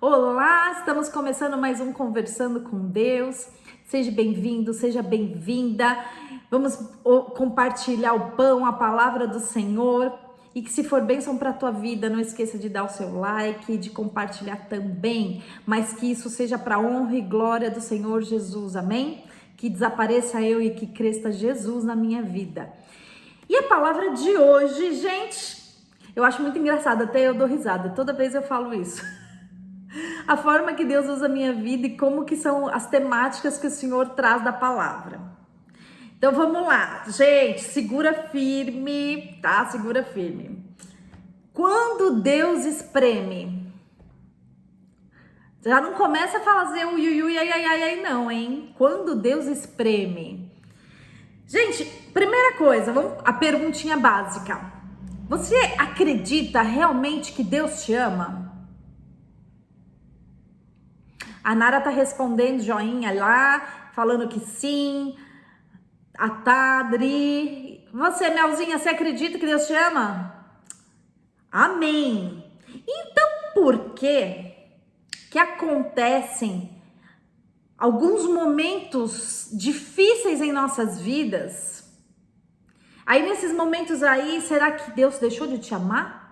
Olá, estamos começando mais um Conversando com Deus. Seja bem-vindo, seja bem-vinda. Vamos compartilhar o pão, a palavra do Senhor. E que se for bênção para a tua vida, não esqueça de dar o seu like, de compartilhar também. Mas que isso seja para a honra e glória do Senhor Jesus, amém? Que desapareça eu e que cresça Jesus na minha vida. E a palavra de hoje, gente, eu acho muito engraçado, até eu dou risada, toda vez eu falo isso. A forma que Deus usa a minha vida e como que são as temáticas que o Senhor traz da palavra. Então vamos lá, gente, segura firme, tá? Segura firme. Quando Deus espreme, já não começa a fazer o iui, ai, não, hein? Quando Deus espreme. Gente, primeira coisa, a perguntinha básica. Você acredita realmente que Deus te ama? A Nara tá respondendo joinha lá, falando que sim. A Tadri. Você, Melzinha, você acredita que Deus te ama? Amém. Então, por que acontecem alguns momentos difíceis em nossas vidas? Aí, nesses momentos aí, será que Deus deixou de te amar?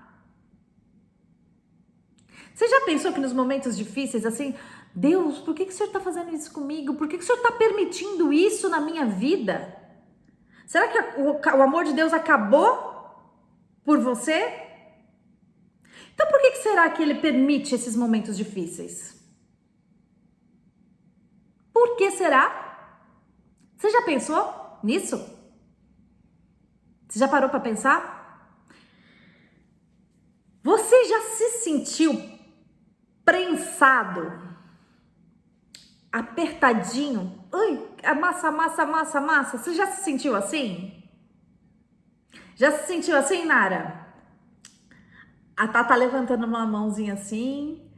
Você já pensou que nos momentos difíceis, assim, Deus, por que o Senhor está fazendo isso comigo? Por que o Senhor está permitindo isso na minha vida? Será que o amor de Deus acabou por você? Então, por que será que Ele permite esses momentos difíceis? Por que será? Você já pensou nisso? Você já parou para pensar? Você já se sentiu prensado, apertadinho? Ai, massa. Você já se sentiu assim? Já se sentiu assim, Nara? A Tá tá levantando uma mãozinha assim.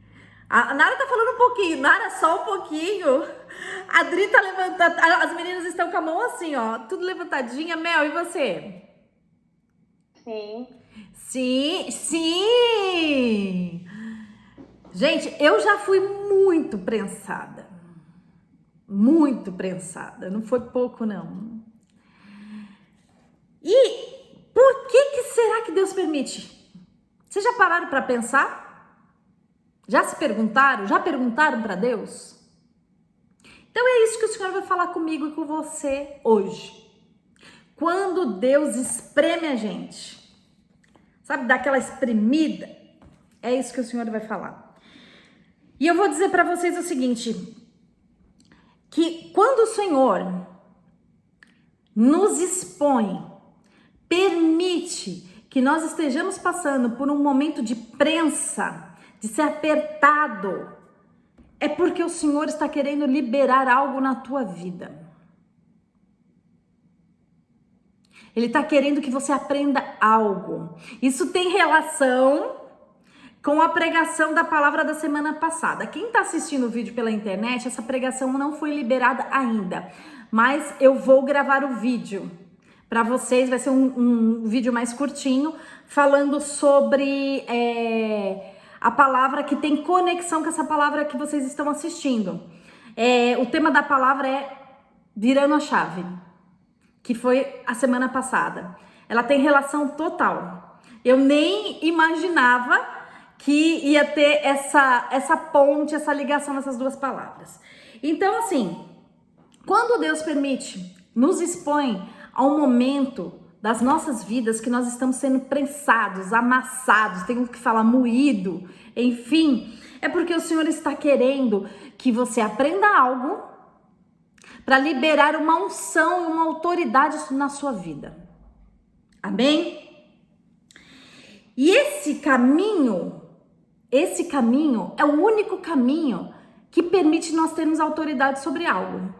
A Nara tá falando um pouquinho. Nara, só um pouquinho. A Adri tá levantando. As meninas estão com a mão assim, ó. Tudo levantadinha. Mel, e você? Sim. Gente, eu já fui muito prensada. Muito prensada. Não foi pouco, não. E por que será que Deus permite? Vocês já pararam para pensar? Já se perguntaram? Já perguntaram para Deus? Então é isso que o Senhor vai falar comigo e com você hoje. Quando Deus espreme a gente, sabe, dá aquela espremida, é isso que o Senhor vai falar. E eu vou dizer para vocês o seguinte, que quando o Senhor nos expõe, permite que nós estejamos passando por um momento de prensa, de ser apertado, é porque o Senhor está querendo liberar algo na tua vida. Ele está querendo que você aprenda algo. Isso tem relação com a pregação da palavra da semana passada. Quem está assistindo o vídeo pela internet, essa pregação não foi liberada ainda, mas eu vou gravar o vídeo para vocês, vai ser um vídeo mais curtinho, falando sobre a palavra que tem conexão com essa palavra que vocês estão assistindo. O tema da palavra é virando a chave, que foi a semana passada. Ela tem relação total. Eu nem imaginava que ia ter essa ponte, essa ligação nessas duas palavras. Então, assim, quando Deus permite, nos expõe a um momento das nossas vidas que nós estamos sendo prensados, amassados, tenho que falar moído, enfim, é porque o Senhor está querendo que você aprenda algo para liberar uma unção e uma autoridade na sua vida. Amém? E esse caminho é o único caminho que permite nós termos autoridade sobre algo.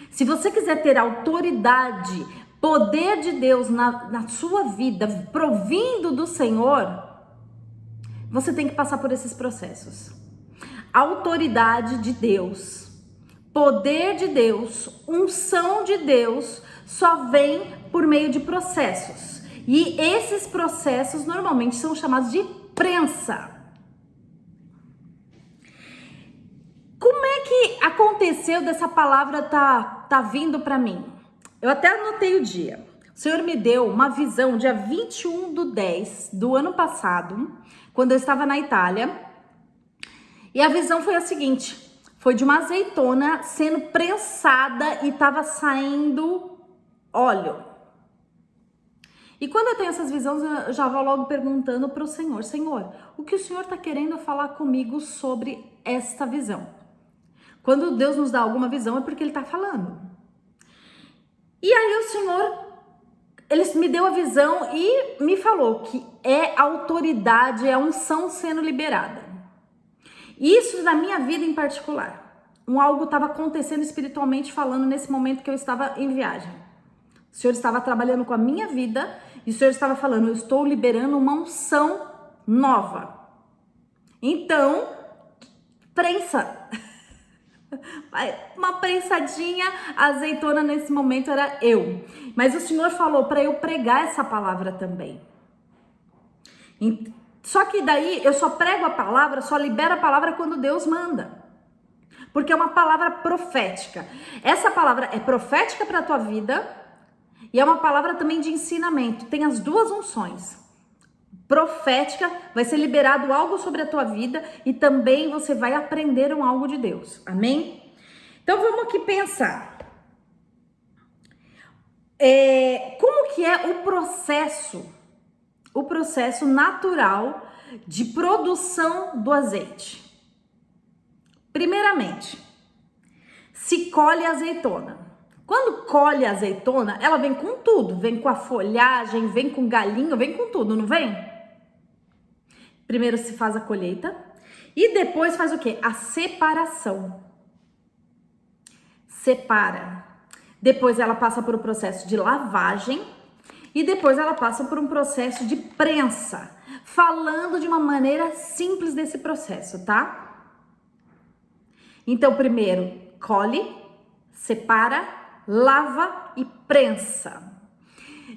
Se você quiser ter autoridade, poder de Deus na sua vida, provindo do Senhor, você tem que passar por esses processos. Autoridade de Deus, poder de Deus, unção de Deus, só vem por meio de processos. E esses processos normalmente são chamados de prensa. que aconteceu dessa palavra tá vindo para mim? Eu até anotei o dia. O Senhor me deu uma visão dia 21/10 do ano passado, quando eu estava na Itália. E a visão foi a seguinte: foi de uma azeitona sendo prensada e estava saindo óleo. E quando eu tenho essas visões, eu já vou logo perguntando para o Senhor: Senhor, o que o Senhor está querendo falar comigo sobre esta visão? Quando Deus nos dá alguma visão é porque Ele está falando. E aí o Senhor, Ele me deu a visão e me falou que é autoridade, é a unção sendo liberada. Isso na minha vida em particular. Algo estava acontecendo espiritualmente falando nesse momento que eu estava em viagem. O Senhor estava trabalhando com a minha vida e o Senhor estava falando: eu estou liberando uma unção nova. Então, prensa. Uma prensadinha, a azeitona nesse momento era eu. Mas o Senhor falou para eu pregar essa palavra também. Só que daí eu só prego a palavra, só libero a palavra quando Deus manda. Porque é uma palavra profética. Essa palavra é profética para a tua vida e é uma palavra também de ensinamento. Tem as duas unções. Profética, vai ser liberado algo sobre a tua vida e também você vai aprender algo de Deus. Amém? Então vamos aqui pensar. Como que é o processo natural de produção do azeite? Primeiramente, se colhe a azeitona. Quando colhe a azeitona, ela vem com tudo, vem com a folhagem, vem com galinho, vem com tudo, não vem? Primeiro se faz a colheita e depois faz o quê? A separação. Separa. Depois ela passa por um processo de lavagem e depois ela passa por um processo de prensa. Falando de uma maneira simples desse processo, tá? Então, primeiro, colhe, separa, lava e prensa.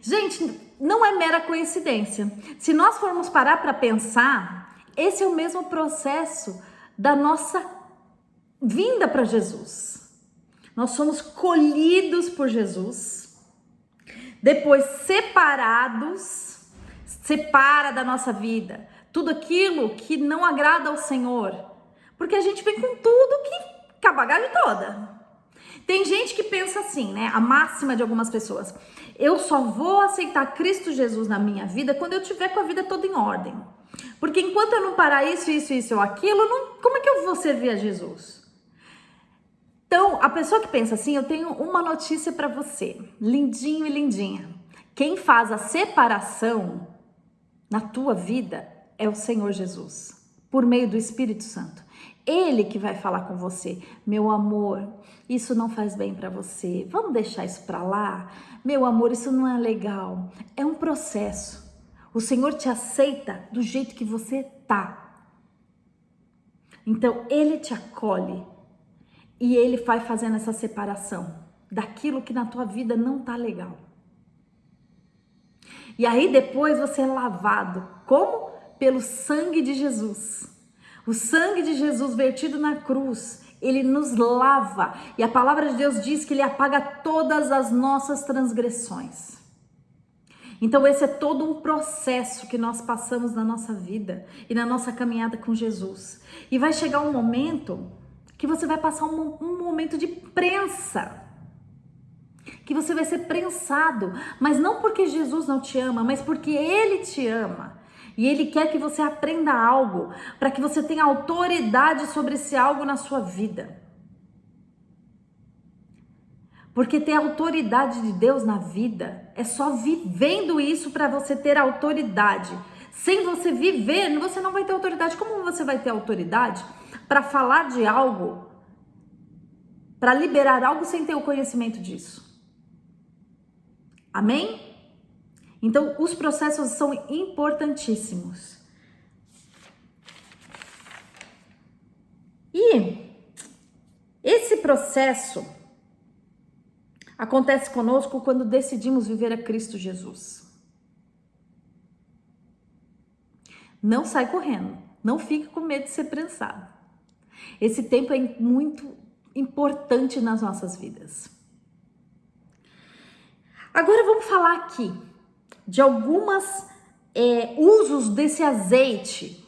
Gente, não é mera coincidência. Se nós formos parar para pensar, esse é o mesmo processo da nossa vinda para Jesus. Nós somos colhidos por Jesus, depois separados, separa da nossa vida tudo aquilo que não agrada ao Senhor, porque a gente vem com tudo com a bagagem toda. Tem gente que pensa assim, né? A máxima de algumas pessoas: eu só vou aceitar Cristo Jesus na minha vida quando eu tiver com a vida toda em ordem. Porque enquanto eu não parar isso ou aquilo, como é que eu vou servir a Jesus? Então, a pessoa que pensa assim, eu tenho uma notícia para você, lindinho e lindinha. Quem faz a separação na tua vida é o Senhor Jesus, por meio do Espírito Santo. Ele que vai falar com você: meu amor, isso não faz bem para você, vamos deixar isso para lá? Meu amor, isso não é legal. É um processo. O Senhor te aceita do jeito que você tá. Então, Ele te acolhe e Ele vai fazendo essa separação daquilo que na tua vida não tá legal. E aí depois você é lavado. Como? Pelo sangue de Jesus. O sangue de Jesus vertido na cruz, ele nos lava. E a palavra de Deus diz que ele apaga todas as nossas transgressões. Então esse é todo um processo que nós passamos na nossa vida e na nossa caminhada com Jesus. E vai chegar um momento que você vai passar um momento de prensa. Que você vai ser prensado. Mas não porque Jesus não te ama, mas porque Ele te ama. E Ele quer que você aprenda algo, para que você tenha autoridade sobre esse algo na sua vida. Porque ter autoridade de Deus na vida é só vivendo isso para você ter autoridade. Sem você viver, você não vai ter autoridade. Como você vai ter autoridade para falar de algo, para liberar algo sem ter o conhecimento disso? Amém? Então, os processos são importantíssimos. E esse processo acontece conosco quando decidimos viver a Cristo Jesus. Não sai correndo, não fique com medo de ser prensado. Esse tempo é muito importante nas nossas vidas. Agora vamos falar aqui de algumas usos desse azeite.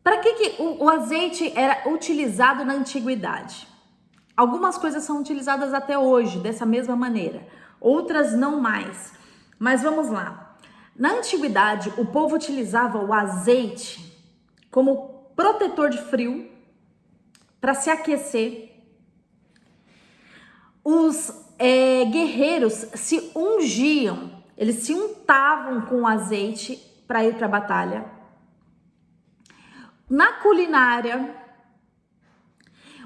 Para que o azeite era utilizado na antiguidade? Algumas coisas são utilizadas até hoje dessa mesma maneira, outras não mais. Mas vamos lá. Na antiguidade, o povo utilizava o azeite como protetor de frio para se aquecer. Os guerreiros se ungiam, eles se untavam com azeite para ir para a batalha. Na culinária,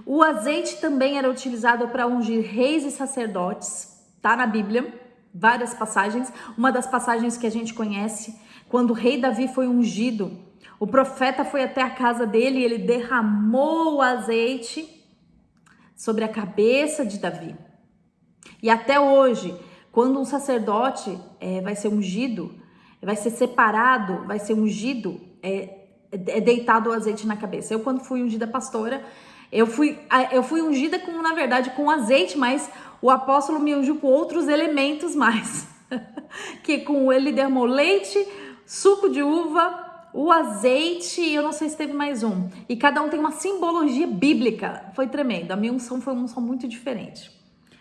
o azeite também era utilizado para ungir reis e sacerdotes, tá na Bíblia, várias passagens. Uma das passagens que a gente conhece, quando o rei Davi foi ungido, o profeta foi até a casa dele e ele derramou o azeite sobre a cabeça de Davi. E até hoje, quando um sacerdote vai ser ungido, vai ser separado, vai ser ungido, é deitado o azeite na cabeça. Eu, quando fui ungida pastora, eu fui ungida na verdade, com azeite, mas o apóstolo me ungiu com outros elementos mais. Que com ele derramou leite, suco de uva, o azeite, e eu não sei se teve mais um. E cada um tem uma simbologia bíblica. Foi tremendo. A minha unção foi uma unção muito diferente.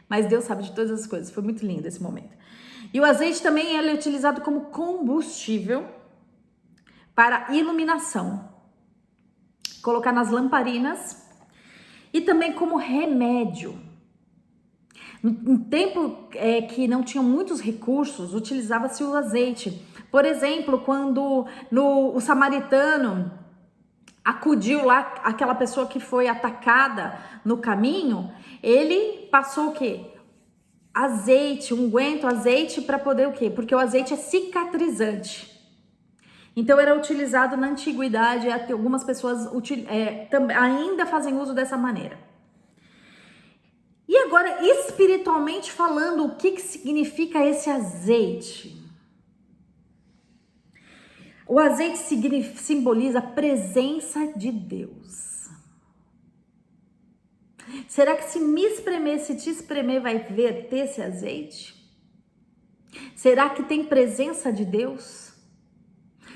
Mas Deus sabe de todas as coisas. Foi muito lindo esse momento. E o azeite também é utilizado como combustível para iluminação. Colocar nas lamparinas. E também como remédio. No tempo que não tinham muitos recursos, utilizava-se o azeite. Por exemplo, quando o samaritano acudiu lá aquela pessoa que foi atacada no caminho, ele passou o quê? Azeite, unguento, azeite para poder o quê? Porque o azeite é cicatrizante. Então era utilizado na antiguidade, algumas pessoas ainda fazem uso dessa maneira. E agora, espiritualmente falando, o que significa esse azeite? O azeite simboliza a presença de Deus. Será que se me espremer, se te espremer, vai verter esse azeite? Será que tem presença de Deus?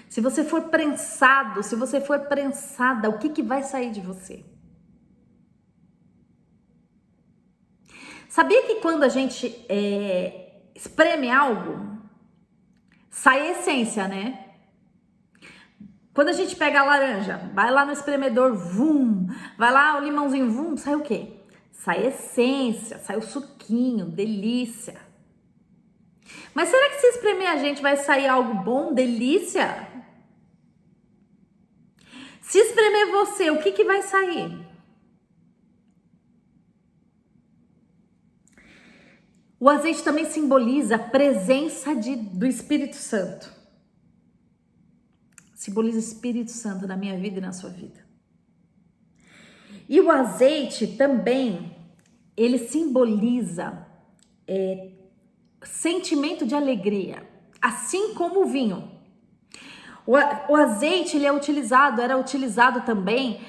Se você for prensado, se você for prensada, o que vai sair de você? Sabia que quando a gente espreme algo, sai a essência, né? Quando a gente pega a laranja, vai lá no espremedor, vum, vai lá o limãozinho, vum, sai o quê? Sai a essência, sai o suquinho, delícia. Mas será que se espremer a gente vai sair algo bom, delícia? Se espremer você, o que vai sair? O azeite também simboliza a presença do Espírito Santo. Simboliza o Espírito Santo na minha vida e na sua vida. E o azeite também, ele simboliza sentimento de alegria, assim como o vinho. O azeite ele era utilizado também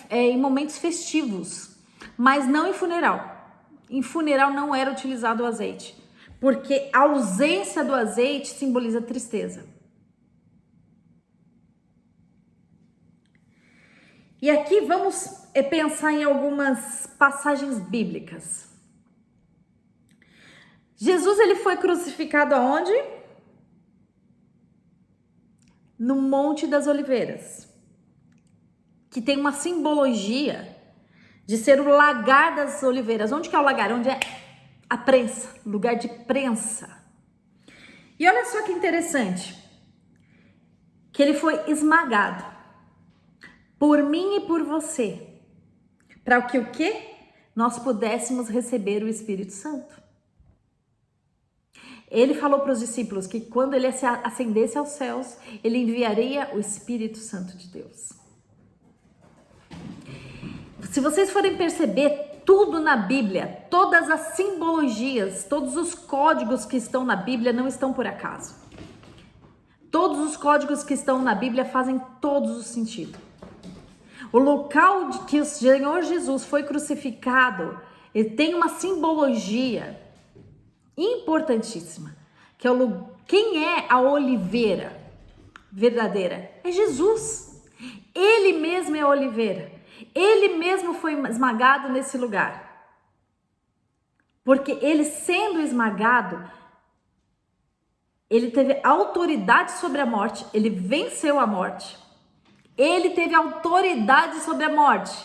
em momentos festivos, mas não em funeral. Em funeral não era utilizado o azeite, porque a ausência do azeite simboliza tristeza. E aqui vamos pensar em algumas passagens bíblicas. Jesus ele foi crucificado aonde? No Monte das Oliveiras, que tem uma simbologia de ser o lagar das oliveiras. Onde que é o lagar? Onde é a prensa, lugar de prensa. E olha só que interessante, que ele foi esmagado por mim e por você, para que o quê? Nós pudéssemos receber o Espírito Santo. Ele falou para os discípulos que quando ele ascendesse aos céus, ele enviaria o Espírito Santo de Deus. Se vocês forem perceber tudo na Bíblia, todas as simbologias, todos os códigos que estão na Bíblia não estão por acaso. Todos os códigos que estão na Bíblia fazem todos o sentido. O local de que o Senhor Jesus foi crucificado, ele tem uma simbologia importantíssima, que é quem é a oliveira verdadeira? É Jesus. Ele mesmo é a oliveira. Ele mesmo foi esmagado nesse lugar. Porque ele sendo esmagado, ele teve autoridade sobre a morte, ele venceu a morte. Ele teve autoridade sobre a morte.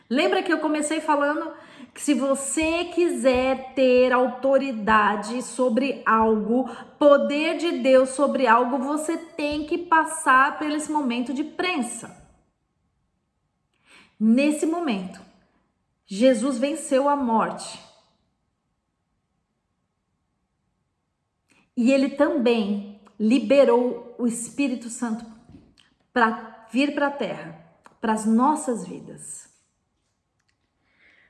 Lembra que eu comecei falando que se você quiser ter autoridade sobre algo, poder de Deus sobre algo, você tem que passar por esse momento de prensa. Nesse momento, Jesus venceu a morte. E ele também liberou o Espírito Santo para vir para a terra, para as nossas vidas.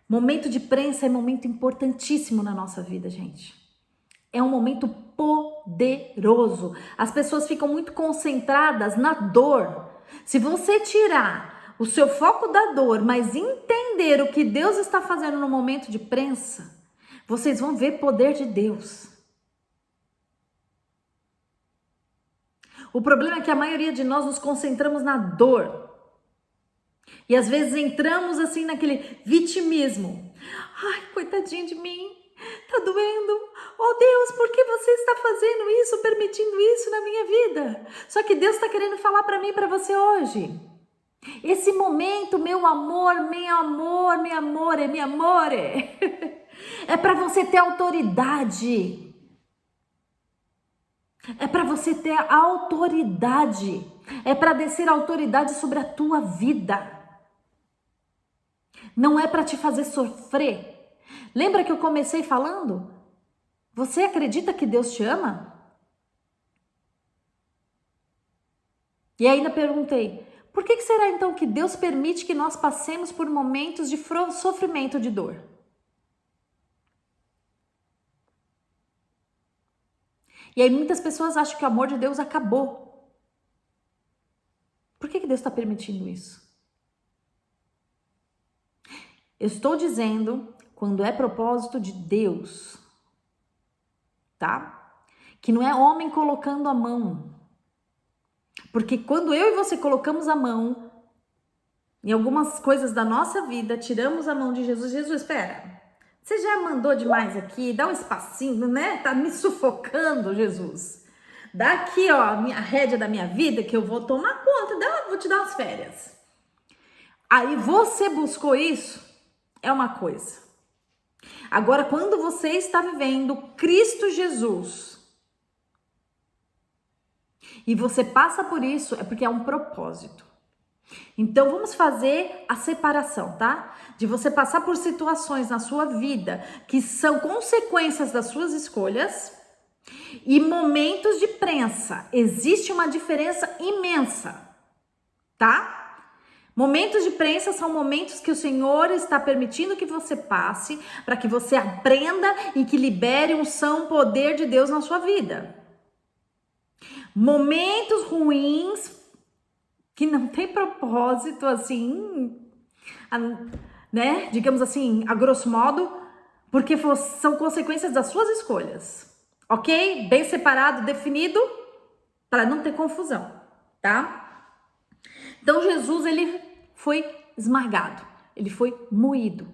Momento de prensa é um momento importantíssimo na nossa vida, gente. É um momento poderoso. As pessoas ficam muito concentradas na dor. Se você tirar o seu foco da dor, mas entender o que Deus está fazendo no momento de prensa, vocês vão ver poder de Deus. O problema é que a maioria de nós nos concentramos na dor. E às vezes entramos assim naquele vitimismo. Ai, coitadinho de mim, tá doendo. Oh Deus, por que você está fazendo isso, permitindo isso na minha vida? Só que Deus está querendo falar para mim e para você hoje. Esse momento, meu amor, é para você ter autoridade. É para você ter autoridade. É para descer autoridade sobre a tua vida. Não é para te fazer sofrer. Lembra que eu comecei falando? Você acredita que Deus te ama? E ainda perguntei, por que será então que Deus permite que nós passemos por momentos de sofrimento, de dor? E aí muitas pessoas acham que o amor de Deus acabou. Por que Deus está permitindo isso? Eu estou dizendo quando é propósito de Deus, tá? Que não é homem colocando a mão. Porque quando eu e você colocamos a mão em algumas coisas da nossa vida, tiramos a mão de Jesus. Jesus, espera, você já mandou demais aqui, dá um espacinho, né? Tá me sufocando, Jesus. Dá aqui, ó, a rédea da minha vida que eu vou tomar conta, vou te dar umas férias. Aí você buscou isso, é uma coisa. Agora, quando você está vivendo Cristo Jesus e você passa por isso, é porque é um propósito. Então, vamos fazer a separação, tá? De você passar por situações na sua vida que são consequências das suas escolhas e momentos de prensa. Existe uma diferença imensa, tá? Momentos de prensa são momentos que o Senhor está permitindo que você passe para que você aprenda e que libere unção, poder de Deus na sua vida. Momentos ruins que não tem propósito assim, né? Digamos assim, a grosso modo, porque são consequências das suas escolhas, ok? Bem separado, definido, para não ter confusão, tá? Então Jesus, ele foi esmagado, ele foi moído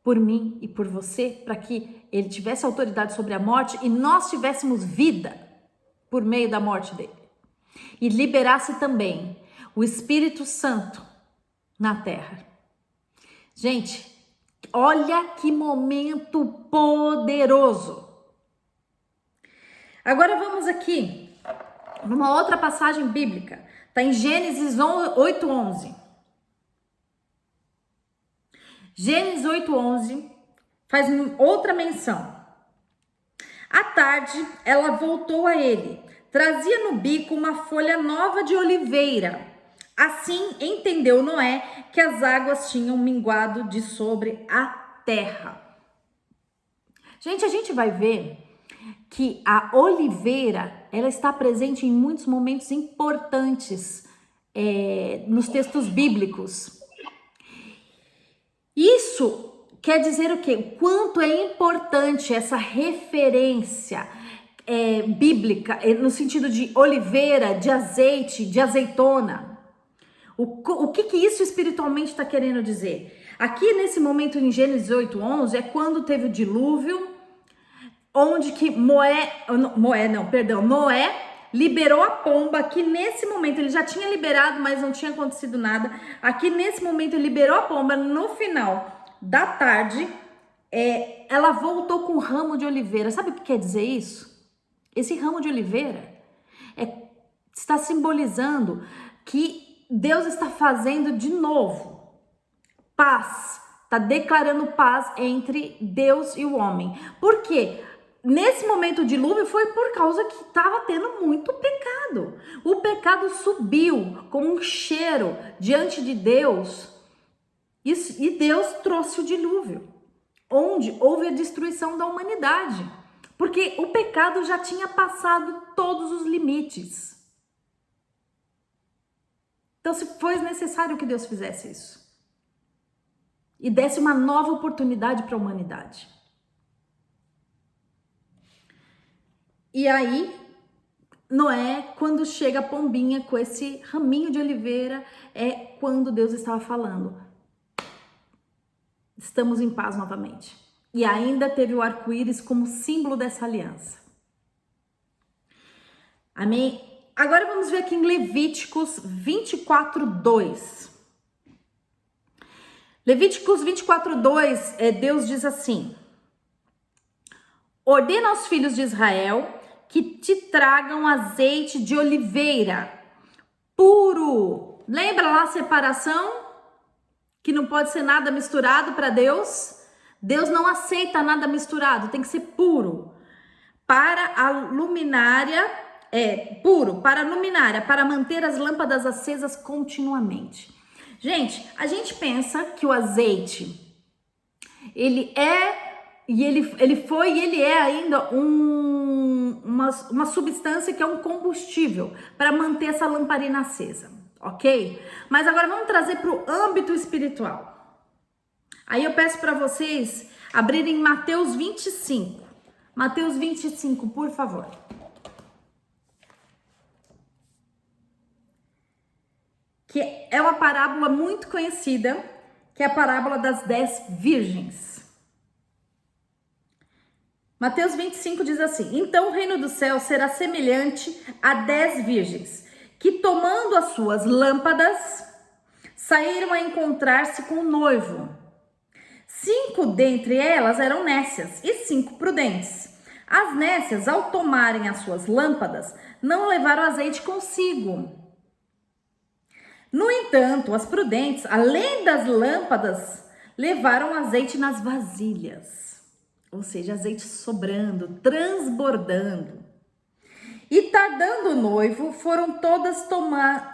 por mim e por você, para que ele tivesse autoridade sobre a morte e nós tivéssemos vida por meio da morte dele. E liberasse também o Espírito Santo na terra. Gente, olha que momento poderoso. Agora vamos aqui numa outra passagem bíblica. Está em Gênesis 8:11. Gênesis 8:11 faz outra menção. À tarde, ela voltou a ele. Trazia no bico uma folha nova de oliveira. Assim entendeu Noé que as águas tinham minguado de sobre a terra. Gente, a gente vai ver que a oliveira, ela está presente em muitos momentos importantes nos textos bíblicos. Isso quer dizer o quê? O quanto é importante essa referência bíblica, no sentido de oliveira, de azeite, de azeitona. O que isso espiritualmente está querendo dizer? Aqui nesse momento em Gênesis 8:11 é quando teve o dilúvio, onde que Noé liberou a pomba. Que nesse momento ele já tinha liberado, mas não tinha acontecido nada. Aqui nesse momento ele liberou a pomba. No final da tarde, ela voltou com um ramo de oliveira. Sabe o que quer dizer isso? Esse ramo de oliveira está simbolizando que Deus está fazendo de novo paz, está declarando paz entre Deus e o homem. Por quê? Nesse momento de dilúvio foi por causa que estava tendo muito pecado. O pecado subiu com um cheiro diante de Deus e Deus trouxe o dilúvio, onde houve a destruição da humanidade, porque o pecado já tinha passado todos os limites. Então, se foi necessário que Deus fizesse isso e desse uma nova oportunidade para a humanidade. E aí, Noé, quando chega a pombinha com esse raminho de oliveira, é quando Deus estava falando: estamos em paz novamente. E ainda teve o arco-íris como símbolo dessa aliança. Amém? Agora vamos ver aqui em Levíticos 24:2. Levíticos 24:2, Deus diz assim: ordena aos filhos de Israel que te tragam azeite de oliveira puro. Lembra lá a separação? Que não pode ser nada misturado para Deus? Deus não aceita nada misturado, tem que ser puro. Para a luminária, puro, para a luminária, para manter as lâmpadas acesas continuamente. Gente, a gente pensa que o azeite, ele é ainda uma substância que é um combustível para manter essa lamparina acesa, ok? Mas agora vamos trazer para o âmbito espiritual. Aí eu peço para vocês abrirem Mateus 25. Mateus 25, por favor. Que é uma parábola muito conhecida, que é a parábola das 10 virgens. Mateus 25 diz assim: então o reino do céu será semelhante a 10 virgens, que tomando as suas lâmpadas, saíram a encontrar-se com o noivo. 5 dentre elas eram nécias e 5 prudentes. As nécias, ao tomarem as suas lâmpadas, não levaram azeite consigo. No entanto, as prudentes, além das lâmpadas, levaram azeite nas vasilhas, ou seja, azeite sobrando, transbordando. E tardando o noivo, foram todas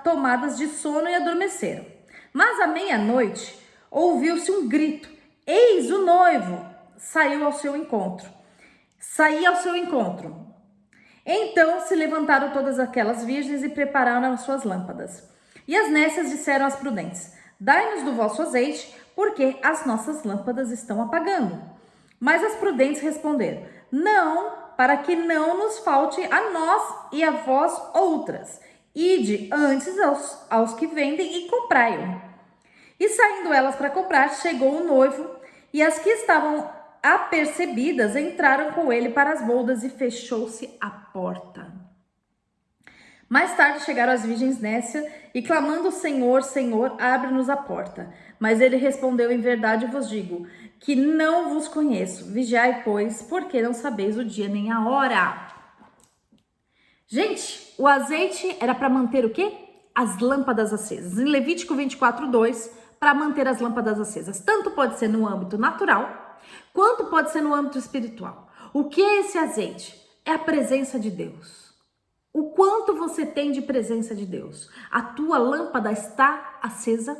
tomadas de sono e adormeceram. Mas à meia-noite, ouviu-se um grito: eis o noivo, saía ao seu encontro. Então se levantaram todas aquelas virgens e prepararam as suas lâmpadas. E as nécias disseram às prudentes: dai-nos do vosso azeite, porque as nossas lâmpadas estão apagando. Mas as prudentes responderam: não, para que não nos falte a nós e a vós outras. Ide antes aos que vendem e comprai-o. E saindo elas para comprar, chegou o noivo, e as que estavam apercebidas entraram com ele para as boldas, e fechou-se a porta. Mais tarde chegaram as virgens nécias e clamando: Senhor, Senhor, abre-nos a porta. Mas ele respondeu: em verdade vos digo que não vos conheço. Vigiai, pois, porque não sabeis o dia nem a hora. Gente, o azeite era para manter o quê? As lâmpadas acesas. Em Levítico 24:2, para manter as lâmpadas acesas. Tanto pode ser no âmbito natural, quanto pode ser no âmbito espiritual. O que é esse azeite? É a presença de Deus. O quanto você tem de presença de Deus? A tua lâmpada está acesa?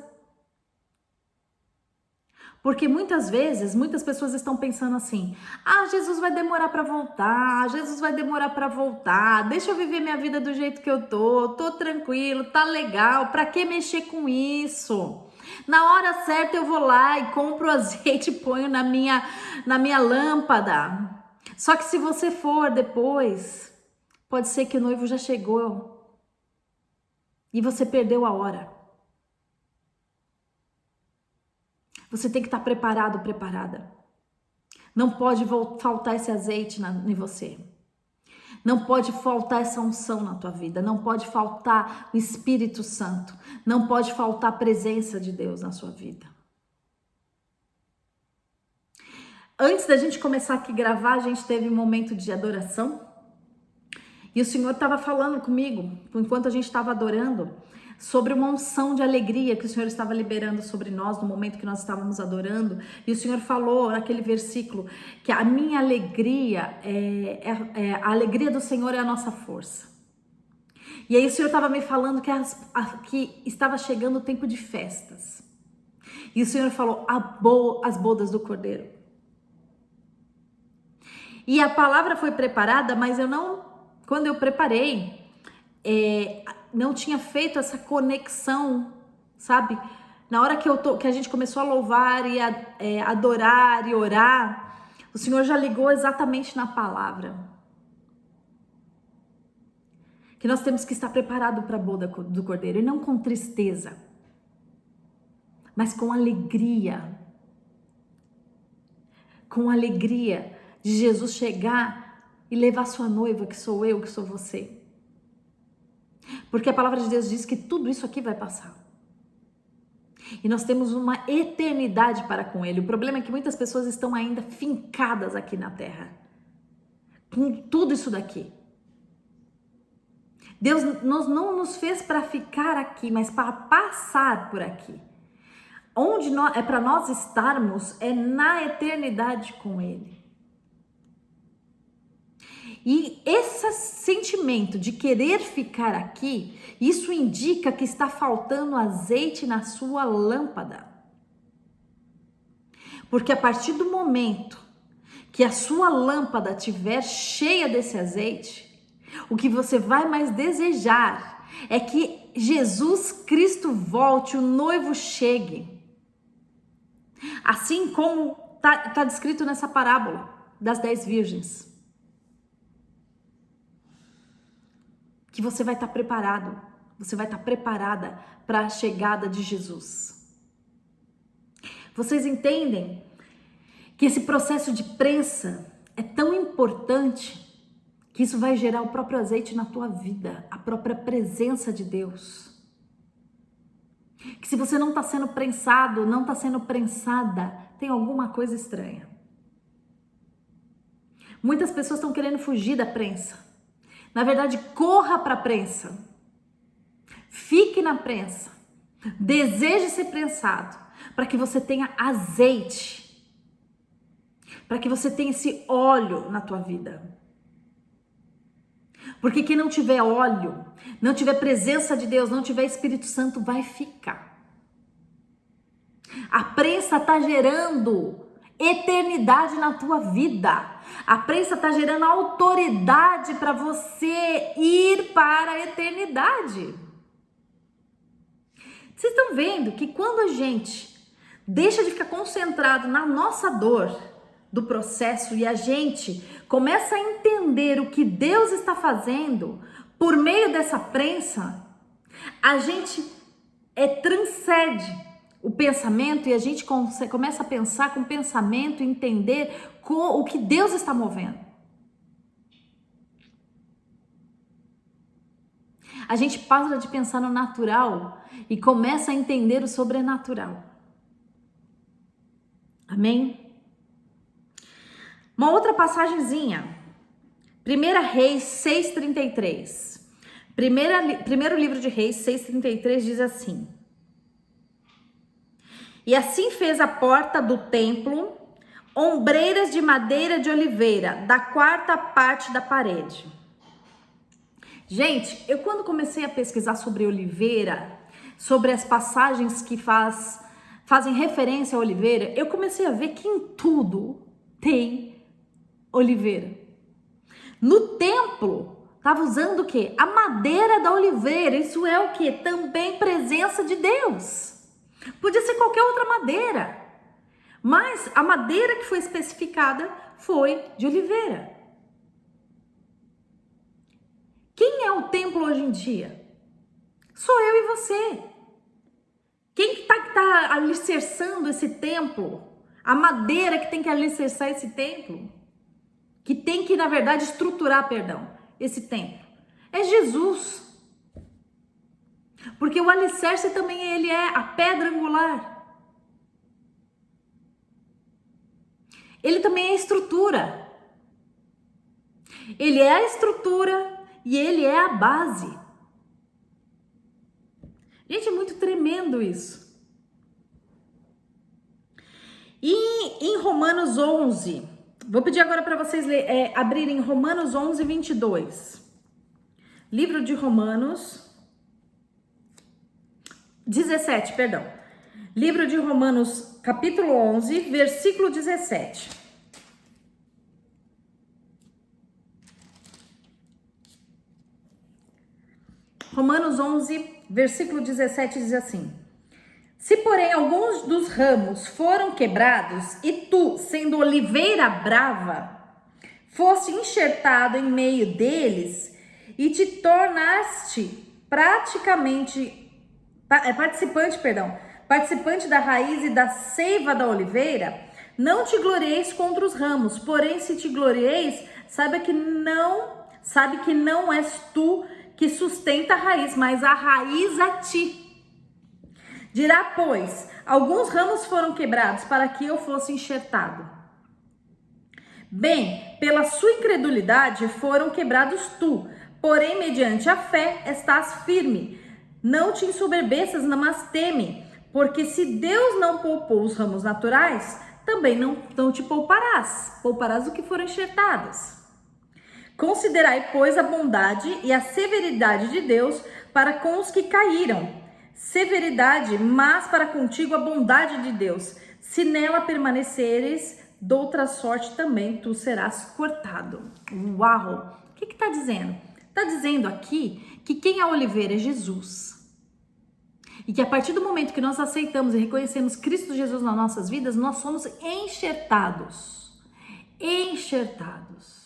Porque muitas vezes, muitas pessoas estão pensando assim: ah, Jesus vai demorar para voltar, Jesus vai demorar para voltar, deixa eu viver minha vida do jeito que eu tô tranquilo, tá legal, para que mexer com isso? Na hora certa eu vou lá e compro o azeite e ponho na minha lâmpada. Só que se você for depois, pode ser que o noivo já chegou e você perdeu a hora. Você tem que estar preparado, preparada. Não pode faltar esse azeite em você. Não pode faltar essa unção na tua vida. Não pode faltar o Espírito Santo. Não pode faltar a presença de Deus na sua vida. Antes da gente começar aqui a gravar, a gente teve um momento de adoração. E o Senhor estava falando comigo, enquanto a gente estava adorando, sobre uma unção de alegria que o Senhor estava liberando sobre nós no momento que nós estávamos adorando. E o Senhor falou naquele versículo que a minha alegria, a alegria do Senhor é a nossa força. E aí o Senhor estava me falando que estava chegando o tempo de festas. E o Senhor falou, as bodas do Cordeiro. E a palavra foi preparada, mas quando eu preparei, não tinha feito essa conexão, sabe? Na hora que a gente começou a louvar e adorar e orar, o Senhor já ligou exatamente na palavra. Que nós temos que estar preparados para a boda do Cordeiro, e não com tristeza, mas com alegria. Com alegria de Jesus chegar e levar sua noiva, que sou eu, que sou você. Porque a palavra de Deus diz que tudo isso aqui vai passar. E nós temos uma eternidade para com Ele. O problema é que muitas pessoas estão ainda fincadas aqui na terra, com tudo isso daqui. Deus não nos fez para ficar aqui, mas para passar por aqui. Onde é para nós estarmos é na eternidade com Ele. E esse sentimento de querer ficar aqui, isso indica que está faltando azeite na sua lâmpada. Porque a partir do momento que a sua lâmpada estiver cheia desse azeite, o que você vai mais desejar é que Jesus Cristo volte, o noivo chegue. Assim como está descrito nessa parábola das 10 virgens. Que você vai estar preparado, você vai estar preparada para a chegada de Jesus. Vocês entendem que esse processo de prensa é tão importante que isso vai gerar o próprio azeite na tua vida, a própria presença de Deus. Que se você não está sendo prensado, não está sendo prensada, tem alguma coisa estranha. Muitas pessoas estão querendo fugir da prensa. Na verdade, corra para a prensa. Fique na prensa. Deseje ser prensado para que você tenha azeite. Para que você tenha esse óleo na tua vida. Porque quem não tiver óleo, não tiver presença de Deus, não tiver Espírito Santo, vai ficar. A prensa está gerando eternidade na tua vida. A prensa está gerando autoridade para você ir para a eternidade. Vocês estão vendo que quando a gente deixa de ficar concentrado na nossa dor do processo e a gente começa a entender o que Deus está fazendo por meio dessa prensa, a gente transcende o pensamento e a gente começa a pensar com o pensamento e entender o que Deus está movendo. A gente passa de pensar no natural e começa a entender o sobrenatural. Amém? Uma outra passagenzinha. 1 Reis 6,33. Primeiro livro de Reis 6,33 diz assim: E assim fez a porta do templo, ombreiras de madeira de oliveira, da 4ª parte da parede. Gente, eu quando comecei a pesquisar sobre oliveira, sobre as passagens que fazem referência à oliveira, eu comecei a ver que em tudo tem oliveira. No templo, estava usando o quê? A madeira da oliveira. Isso é o quê? Também presença de Deus. Podia ser qualquer outra madeira, mas a madeira que foi especificada foi de oliveira. Quem é o templo hoje em dia? Sou eu e você. Quem que tá alicerçando esse templo? A madeira que tem que alicerçar esse templo? Que tem que, na verdade, estruturar, esse templo? É Jesus. Porque o alicerce também ele é a pedra angular. Ele também é a estrutura. Ele é a estrutura e ele é a base. Gente, é muito tremendo isso. E em Romanos 11, vou pedir agora para vocês abrirem Romanos 11, 22. Livro de Romanos 17, perdão. Livro de Romanos, capítulo 11, versículo 17. Romanos 11, versículo 17 diz assim: se, porém, alguns dos ramos foram quebrados, e tu, sendo oliveira brava, foste enxertado em meio deles, e te tornaste participante da raiz e da seiva da oliveira, não te glorieis contra os ramos, porém, se te glorieis, sabe que não és tu que sustenta a raiz, mas a raiz a ti. Dirá, pois, alguns ramos foram quebrados para que eu fosse enxertado. Bem, pela sua incredulidade foram quebrados tu, porém, mediante a fé, estás firme. Não te ensoberbeças, mas teme, porque se Deus não poupou os ramos naturais, também não te pouparás do que foram enxertados. Considerai, pois, a bondade e a severidade de Deus para com os que caíram. Severidade, mas para contigo a bondade de Deus. Se nela permaneceres, doutra sorte também tu serás cortado. Uau! O que está dizendo? Está dizendo aqui que quem é a oliveira é Jesus. E que a partir do momento que nós aceitamos e reconhecemos Cristo Jesus nas nossas vidas, nós somos enxertados. Enxertados.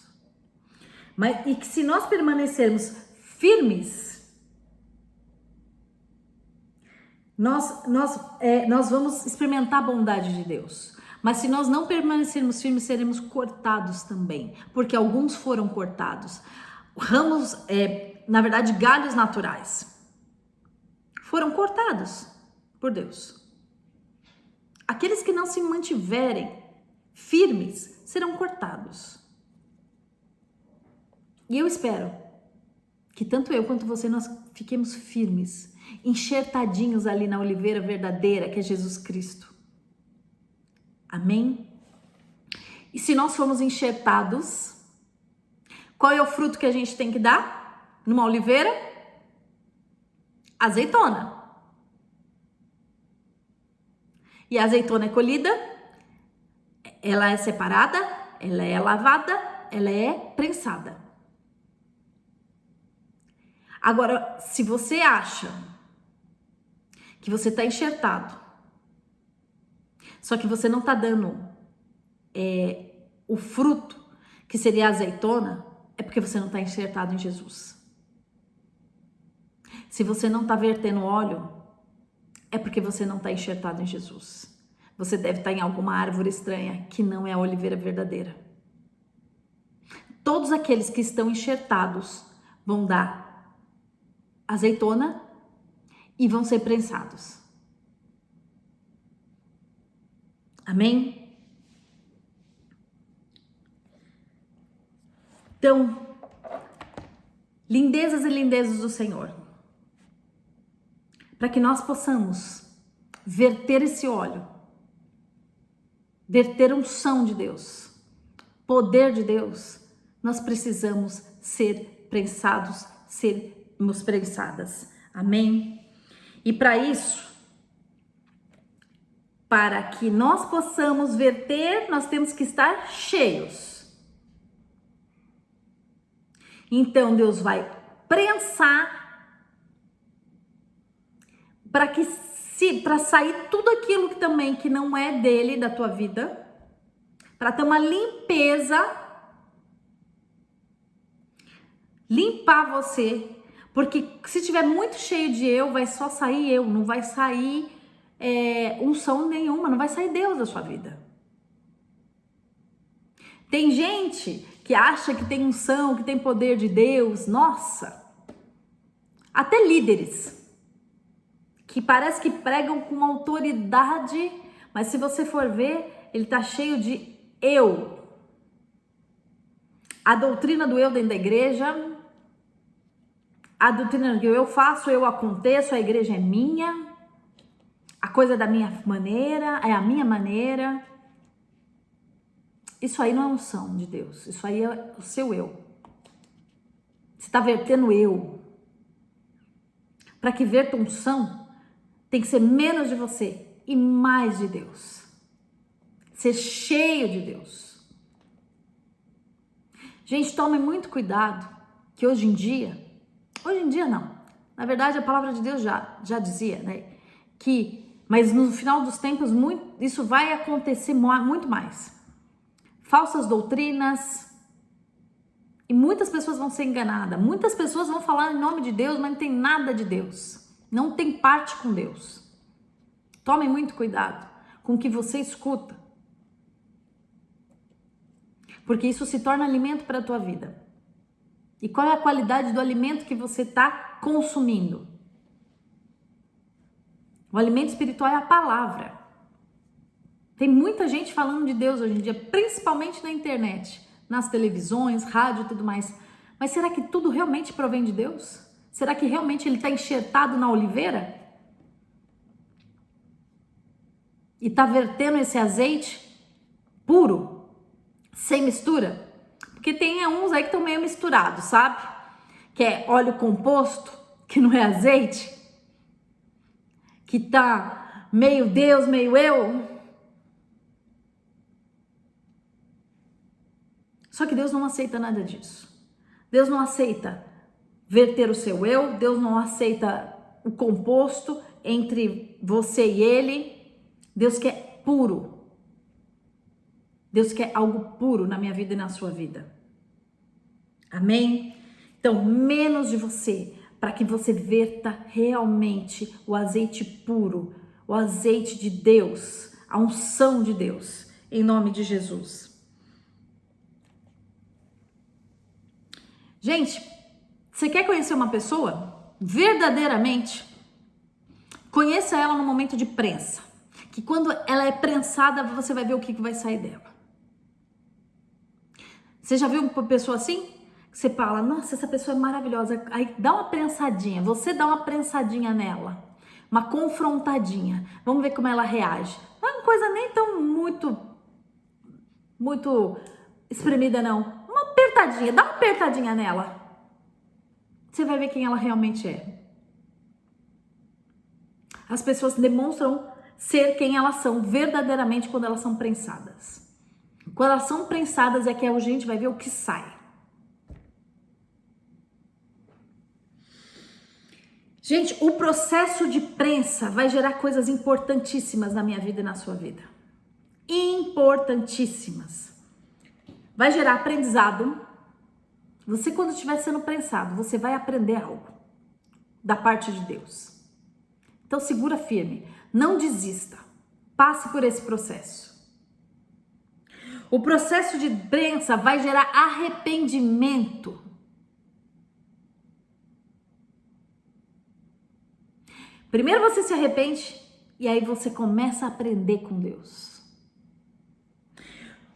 E que se nós permanecermos firmes, nós vamos experimentar a bondade de Deus. Mas se nós não permanecermos firmes, seremos cortados também. Porque alguns foram cortados. Ramos, na verdade, galhos naturais, foram cortados por Deus. Aqueles que não se mantiverem firmes serão cortados. E eu espero que tanto eu quanto você nós fiquemos firmes, enxertadinhos ali na oliveira verdadeira que é Jesus Cristo. Amém? E se nós formos enxertados, qual é o fruto que a gente tem que dar numa oliveira? Azeitona. E a azeitona é colhida, ela é separada, ela é lavada, ela é prensada. Agora, se você acha que você está enxertado, só que você não está dando o fruto, que seria a azeitona, é porque você não está enxertado em Jesus. Se você não está vertendo óleo, é porque você não está enxertado em Jesus. Você deve estar em alguma árvore estranha que não é a oliveira verdadeira. Todos aqueles que estão enxertados vão dar azeitona e vão ser prensados. Amém? Então, lindezas e lindezas do Senhor, para que nós possamos verter esse óleo, verter unção de Deus, poder de Deus, nós precisamos ser prensados, sermos prensadas. Amém? E para isso, para que nós possamos verter, nós temos que estar cheios. Então Deus vai prensar para que para sair tudo aquilo que também que não é dele, da tua vida, para ter uma limpeza, limpar você, porque se tiver muito cheio de eu, vai só sair eu, não vai sair unção nenhuma, não vai sair Deus da sua vida. Tem gente que acha que tem unção, que tem poder de Deus, nossa, até líderes, que parece que pregam com autoridade, mas se você for ver, ele tá cheio de eu. A doutrina do eu dentro da igreja, a doutrina que eu faço, eu aconteço, a igreja é minha, a coisa é da minha maneira, é a minha maneira. Isso aí não é unção de Deus, isso aí é o seu eu. Você está vertendo eu. Para que verta unção, tem que ser menos de você e mais de Deus. Ser cheio de Deus. Gente, tome muito cuidado, que hoje em dia não. Na verdade, a palavra de Deus já dizia, né? Mas no final dos tempos, isso vai acontecer muito mais. Falsas doutrinas, e muitas pessoas vão ser enganadas, muitas pessoas vão falar em nome de Deus, mas não tem nada de Deus, não tem parte com Deus. Tome muito cuidado com o que você escuta, porque isso se torna alimento para a tua vida. E qual é a qualidade do alimento que você está consumindo? O alimento espiritual é a palavra. Tem muita gente falando de Deus hoje em dia, principalmente na internet, nas televisões, rádio e tudo mais. Mas será que tudo realmente provém de Deus? Será que realmente ele está enxertado na oliveira? E está vertendo esse azeite puro, sem mistura? Porque tem uns aí que estão meio misturados, sabe? Que é óleo composto, que não é azeite, que tá meio Deus, meio eu. Só que Deus não aceita nada disso. Deus não aceita verter o seu eu, Deus não aceita o composto entre você e ele. Deus quer puro. Deus quer algo puro na minha vida e na sua vida. Amém? Então, menos de você, para que você verta realmente o azeite puro, o azeite de Deus, a unção de Deus, em nome de Jesus. Gente, você quer conhecer uma pessoa? Verdadeiramente, conheça ela no momento de prensa. Que quando ela é prensada, você vai ver o que vai sair dela. Você já viu uma pessoa assim? Você fala, nossa, essa pessoa é maravilhosa. Aí dá uma prensadinha, você dá uma prensadinha nela. Uma confrontadinha. Vamos ver como ela reage. Não é uma coisa nem tão muito espremida, não. Uma apertadinha, dá uma apertadinha nela. Você vai ver quem ela realmente é. As pessoas demonstram ser quem elas são verdadeiramente quando elas são prensadas. Quando elas são prensadas é que a gente vai ver o que sai. Gente, o processo de prensa vai gerar coisas importantíssimas na minha vida e na sua vida. Importantíssimas. Vai gerar aprendizado. Você, quando estiver sendo prensado, você vai aprender algo da parte de Deus. Então, segura firme. Não desista. Passe por esse processo. O processo de prensa vai gerar arrependimento. Primeiro você se arrepende e aí você começa a aprender com Deus.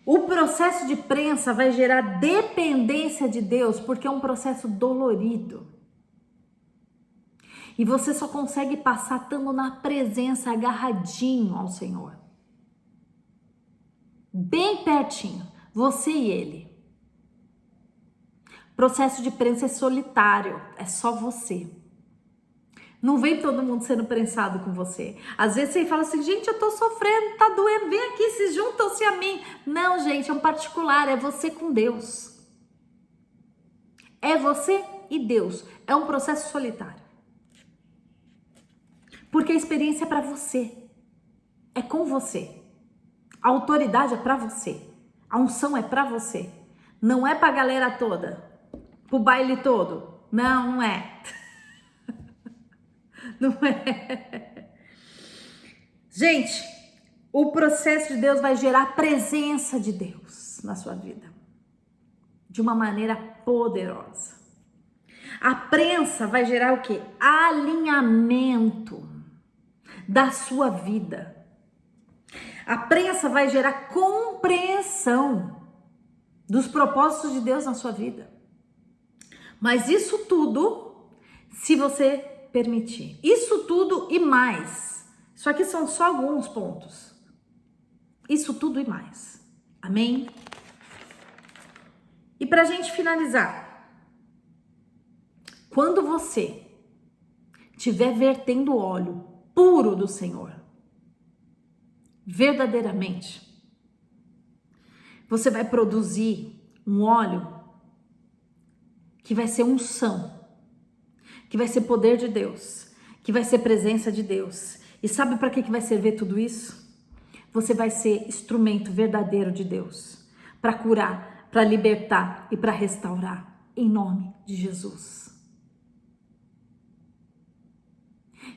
O processo de prensa vai gerar dependência de Deus, porque é um processo dolorido. E você só consegue passar estando na presença, agarradinho ao Senhor. Bem pertinho, você e Ele. Processo de prensa é solitário, é só você. Não vem todo mundo sendo prensado com você. Às vezes você fala assim, gente, eu tô sofrendo, tá doendo, vem aqui, se juntam-se a mim. Não, gente, é um particular, é você com Deus. É você e Deus. É um processo solitário. Porque a experiência é para você. É com você. A autoridade é para você. A unção é para você. Não é para a galera toda. Pro baile todo. Não, não é. Não é. Gente, o processo de Deus vai gerar a presença de Deus na sua vida. De uma maneira poderosa. A prensa vai gerar o quê? Alinhamento da sua vida. A prensa vai gerar compreensão dos propósitos de Deus na sua vida. Mas isso tudo, se você permitir. Isso tudo e mais. Isso aqui são só alguns pontos. Isso tudo e mais. Amém? E pra gente finalizar, quando você estiver vertendo óleo puro do Senhor, verdadeiramente, você vai produzir um óleo que vai ser unção, que vai ser poder de Deus, que vai ser presença de Deus. E sabe para que vai servir tudo isso? Você vai ser instrumento verdadeiro de Deus para curar, para libertar e para restaurar, em nome de Jesus.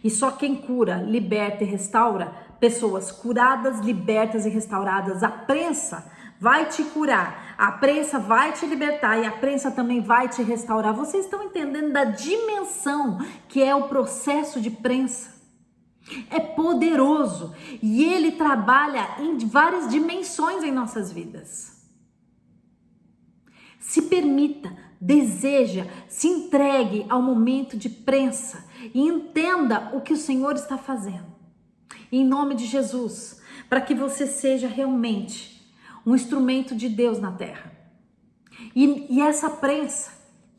E só quem cura, liberta e restaura, pessoas curadas, libertas e restauradas. A prensa vai te curar, a prensa vai te libertar e a prensa também vai te restaurar. Vocês estão entendendo da dimensão que é o processo de prensa? É poderoso e ele trabalha em várias dimensões em nossas vidas. Se permita, deseja, se entregue ao momento de prensa e entenda o que o Senhor está fazendo. Em nome de Jesus, para que você seja realmente um instrumento de Deus na terra. E essa prensa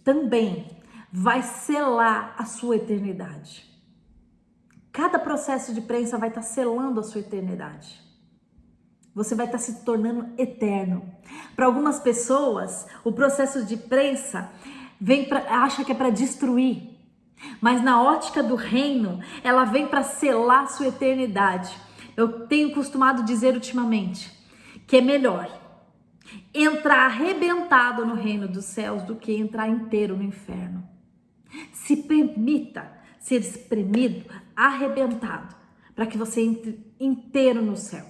também vai selar a sua eternidade. Cada processo de prensa vai estar selando a sua eternidade. Você vai estar se tornando eterno. Para algumas pessoas, o processo de prensa acha que é para destruir. Mas na ótica do reino, ela vem para selar a sua eternidade. Eu tenho costumado dizer ultimamente que é melhor entrar arrebentado no reino dos céus do que entrar inteiro no inferno. Se permita ser espremido, arrebentado, para que você entre inteiro no céu,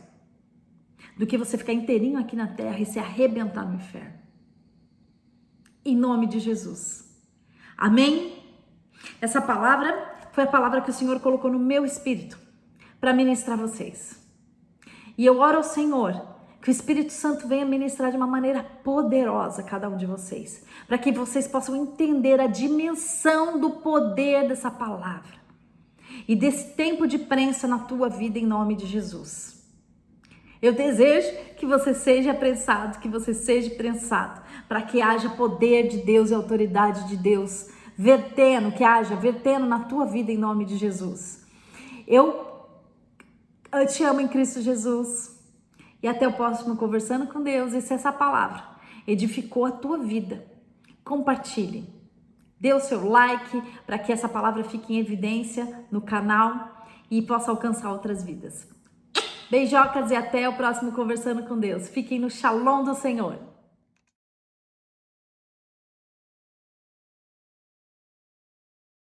do que você ficar inteirinho aqui na terra e se arrebentar no inferno. Em nome de Jesus. Amém? Essa palavra foi a palavra que o Senhor colocou no meu espírito para ministrar vocês. E eu oro ao Senhor que o Espírito Santo venha ministrar de uma maneira poderosa a cada um de vocês, para que vocês possam entender a dimensão do poder dessa palavra e desse tempo de prensa na tua vida em nome de Jesus. Eu desejo que você seja prensado, que você seja prensado, para que haja poder de Deus e autoridade de Deus vertendo na tua vida em nome de Jesus. Eu te amo em Cristo Jesus. E até o próximo Conversando com Deus. E se essa palavra edificou a tua vida, compartilhe. Dê o seu like para que essa palavra fique em evidência no canal e possa alcançar outras vidas. Beijocas e até o próximo Conversando com Deus. Fiquem no Shalom do Senhor.